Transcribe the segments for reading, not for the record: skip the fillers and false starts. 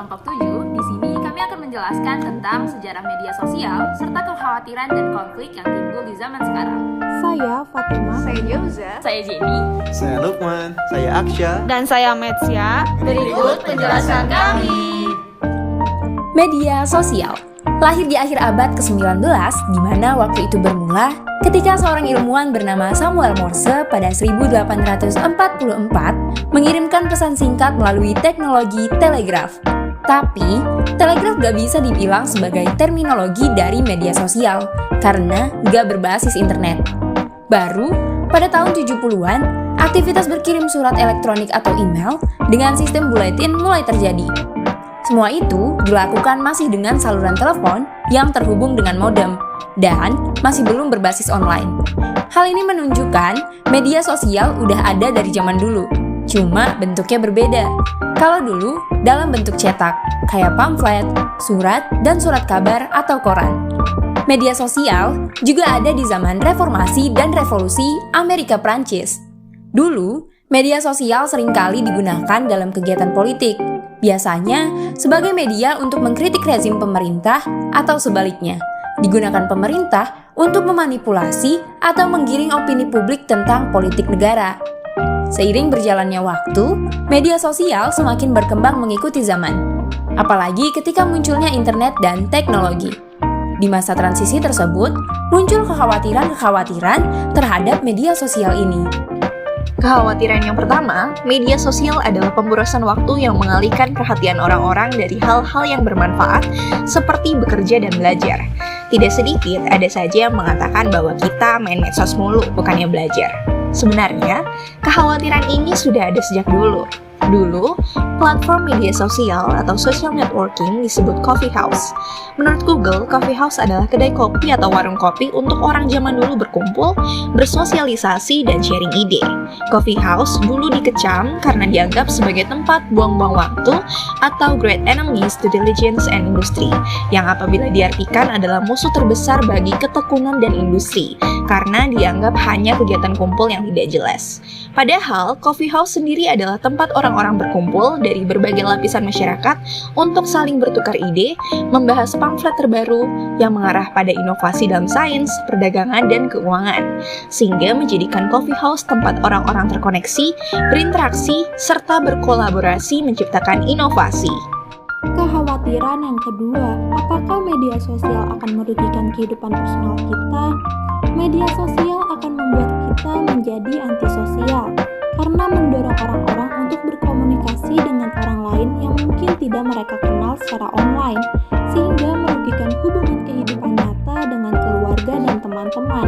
kelompok 7, di sini kami akan menjelaskan tentang sejarah media sosial serta kekhawatiran dan konflik yang timbul di zaman sekarang. Saya Fatima. Saya Jauza. Saya Jenny. Saya Lukman. Saya Aksya. Dan saya Metsia. Berikut penjelasan kami. Media sosial lahir di akhir abad ke-19, di mana waktu itu bermula ketika seorang ilmuwan bernama Samuel Morse pada 1844 mengirimkan pesan singkat melalui teknologi telegraf. Tapi, telegraf gak bisa dibilang sebagai terminologi dari media sosial karena gak berbasis internet. Baru pada tahun 70-an, aktivitas berkirim surat elektronik atau email dengan sistem buletin mulai terjadi. Semua itu dilakukan masih dengan saluran telepon yang terhubung dengan modem dan masih belum berbasis online. Hal ini menunjukkan media sosial udah ada dari zaman dulu, cuma bentuknya berbeda. Kalau dulu dalam bentuk cetak, kayak pamflet, surat, dan surat kabar atau koran. Media sosial juga ada di zaman reformasi dan revolusi Amerika Prancis. Dulu, media sosial seringkali digunakan dalam kegiatan politik, biasanya sebagai media untuk mengkritik rezim pemerintah atau sebaliknya, digunakan pemerintah untuk memanipulasi atau menggiring opini publik tentang politik negara. Seiring berjalannya waktu, media sosial semakin berkembang mengikuti zaman, apalagi ketika munculnya internet dan teknologi. Di masa transisi tersebut, muncul kekhawatiran-kekhawatiran terhadap media sosial ini. Kekhawatiran yang pertama, media sosial adalah pemborosan waktu yang mengalihkan perhatian orang-orang dari hal-hal yang bermanfaat seperti bekerja dan belajar. Tidak sedikit ada saja yang mengatakan bahwa kita main medsos mulu, bukannya belajar. Sebenarnya, kekhawatiran ini sudah ada sejak dulu. Dulu, platform media sosial atau social networking disebut coffee house. Menurut Google, coffee house adalah kedai kopi atau warung kopi untuk orang zaman dulu berkumpul, bersosialisasi, dan sharing ide. Coffee house dulu dikecam karena dianggap sebagai tempat buang-buang waktu atau great enemies to diligence and industry, yang apabila diartikan adalah musuh terbesar bagi ketekunan dan industri, karena dianggap hanya kegiatan kumpul yang tidak jelas. Padahal, coffee house sendiri adalah tempat orang-orang berkumpul dari berbagai lapisan masyarakat untuk saling bertukar ide, membahas pamflet terbaru yang mengarah pada inovasi dalam sains, perdagangan, dan keuangan, sehingga menjadikan coffee house tempat orang-orang terkoneksi, berinteraksi, serta berkolaborasi menciptakan inovasi. Kekhawatiran yang kedua, apakah media sosial akan merugikan kehidupan personal kita? Media sosial akan membuat kita menjadi antisosial karena mendorong orang-orang untuk berkomunikasi dengan orang lain yang mungkin tidak mereka kenal secara online, sehingga merugikan hubungan kehidupan nyata dengan keluarga dan teman-teman.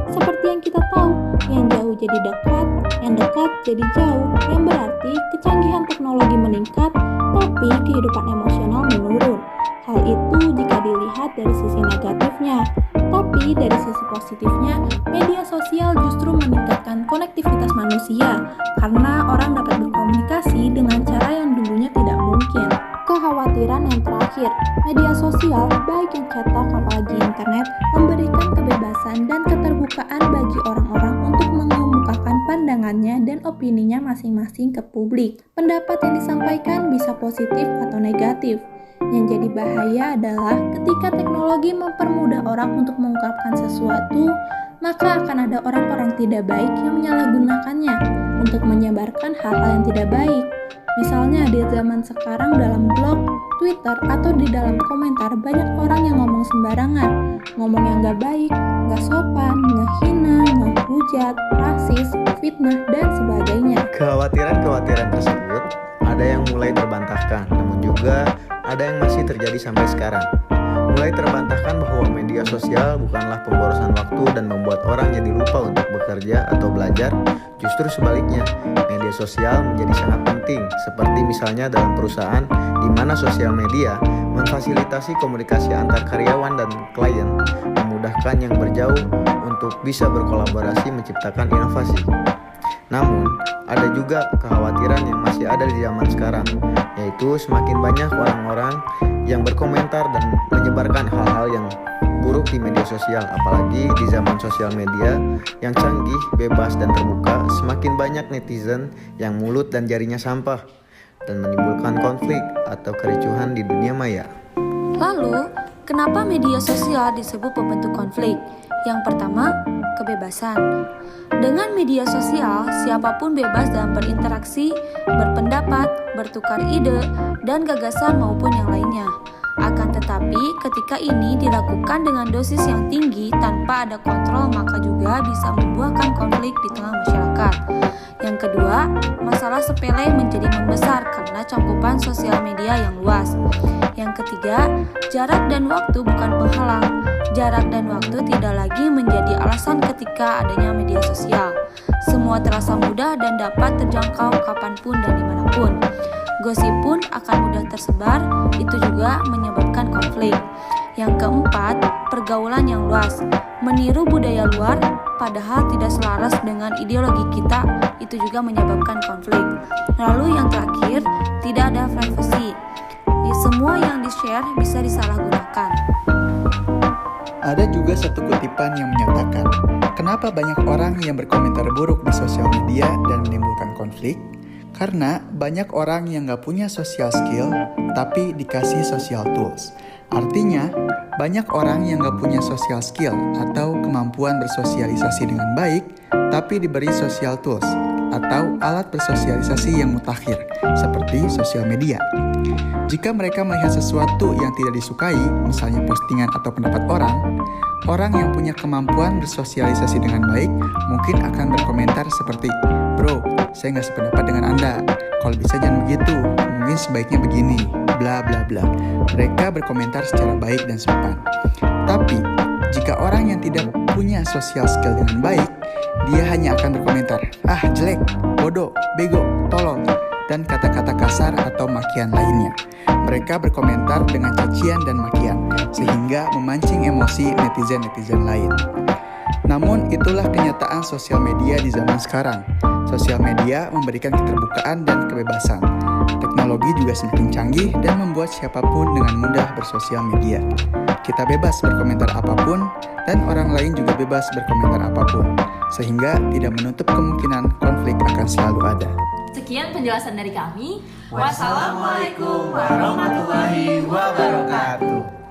Seperti yang kita tahu, yang jauh jadi dekat, yang dekat jadi jauh, yang berarti kecanggihan teknologi meningkat, tapi kehidupan emosional menurun. Hal itu jika dilihat dari sisi negatifnya. Tapi dari sisi positifnya, media sosial justru meningkatkan konektivitas manusia karena orang dapat berkomunikasi dengan cara yang dulunya tidak mungkin. Kekhawatiran yang terakhir, media sosial, baik yang cetak apalagi internet, memberikan kebebasan dan keterbukaan bagi orang-orang untuk mengemukakan pandangannya dan opininya masing-masing ke publik. Pendapat yang disampaikan bisa positif atau negatif. Yang jadi bahaya adalah ketika teknologi mempermudah orang untuk mengungkapkan sesuatu, maka akan ada orang-orang tidak baik yang menyalahgunakannya untuk menyebarkan hal-hal yang tidak baik. Misalnya di zaman sekarang dalam blog, Twitter, atau di dalam komentar banyak orang yang ngomong sembarangan, ngomong yang gak baik, gak sopan, ngehina, ngehujat, rasis, fitnah, dan sebagainya. Kekhawatiran tersebut ada yang mulai terbantahkan, namun juga ada yang masih terjadi sampai sekarang. Mulai terbantahkan bahwa media sosial bukanlah pemborosan waktu dan membuat orang jadi lupa untuk bekerja atau belajar. Justru sebaliknya, media sosial menjadi sangat penting, seperti misalnya dalam perusahaan di mana sosial media memfasilitasi komunikasi antar karyawan dan klien, memudahkan yang berjauh untuk bisa berkolaborasi menciptakan inovasi. Namun, ada juga kekhawatiran yang masih ada di zaman sekarang, yaitu semakin banyak orang-orang yang berkomentar dan menyebarkan hal-hal yang buruk di media sosial. Apalagi di zaman sosial media yang canggih, bebas, dan terbuka, semakin banyak netizen yang mulut dan jarinya sampah. dan menimbulkan konflik atau kericuhan di dunia maya. Lalu, kenapa media sosial disebut pembentuk konflik? Yang pertama, kebebasan. Dengan media sosial, siapapun bebas dalam berinteraksi, berpendapat, bertukar ide, dan gagasan maupun yang lainnya. Akan tetapi, ketika ini dilakukan dengan dosis yang tinggi tanpa ada kontrol, maka juga bisa membuahkan konflik di tengah masyarakat. Yang kedua, masalah sepele menjadi membesar karena cakupan sosial media yang luas. Yang ketiga, jarak dan waktu bukan penghalang. Jarak dan waktu tidak lagi menjadi alasan ketika adanya media sosial. Semua terasa mudah dan dapat terjangkau kapanpun dan dimanapun. Gosip pun akan mudah tersebar, itu juga menyebabkan konflik. Yang keempat, pergaulan yang luas. Meniru budaya luar, padahal tidak selaras dengan ideologi kita, itu juga menyebabkan konflik. Lalu yang terakhir, tidak ada privasi. Semua yang di-share bisa disalahgunakan. Ada juga satu kutipan yang menyatakan, kenapa banyak orang yang berkomentar buruk di sosial media dan menimbulkan konflik? Karena banyak orang yang gak punya social skill, tapi dikasih social tools. Artinya, banyak orang yang gak punya social skill atau kemampuan bersosialisasi dengan baik, tapi diberi social tools atau alat bersosialisasi yang mutakhir, seperti sosial media. Jika mereka melihat sesuatu yang tidak disukai, misalnya postingan atau pendapat orang yang punya kemampuan bersosialisasi dengan baik mungkin akan berkomentar seperti, "Bro, saya nggak sependapat dengan Anda. Kalau bisa jangan begitu, mungkin sebaiknya begini, bla bla bla." Mereka berkomentar secara baik dan sopan. Tapi, jika orang yang tidak punya social skill dengan baik, dia hanya akan berkomentar, "Ah, jelek, bodoh, bego, tolol," dan kata-kata kasar atau makian lainnya. Mereka berkomentar dengan cacian dan makian, sehingga memancing emosi netizen-netizen lain. Namun itulah kenyataan sosial media di zaman sekarang. Sosial media memberikan keterbukaan dan kebebasan. Teknologi juga semakin canggih dan membuat siapapun dengan mudah bersosial media. Kita bebas berkomentar apapun, dan orang lain juga bebas berkomentar apapun, sehingga tidak menutup kemungkinan konflik akan selalu ada. Sekian penjelasan dari kami. Wassalamualaikum warahmatullahi wabarakatuh.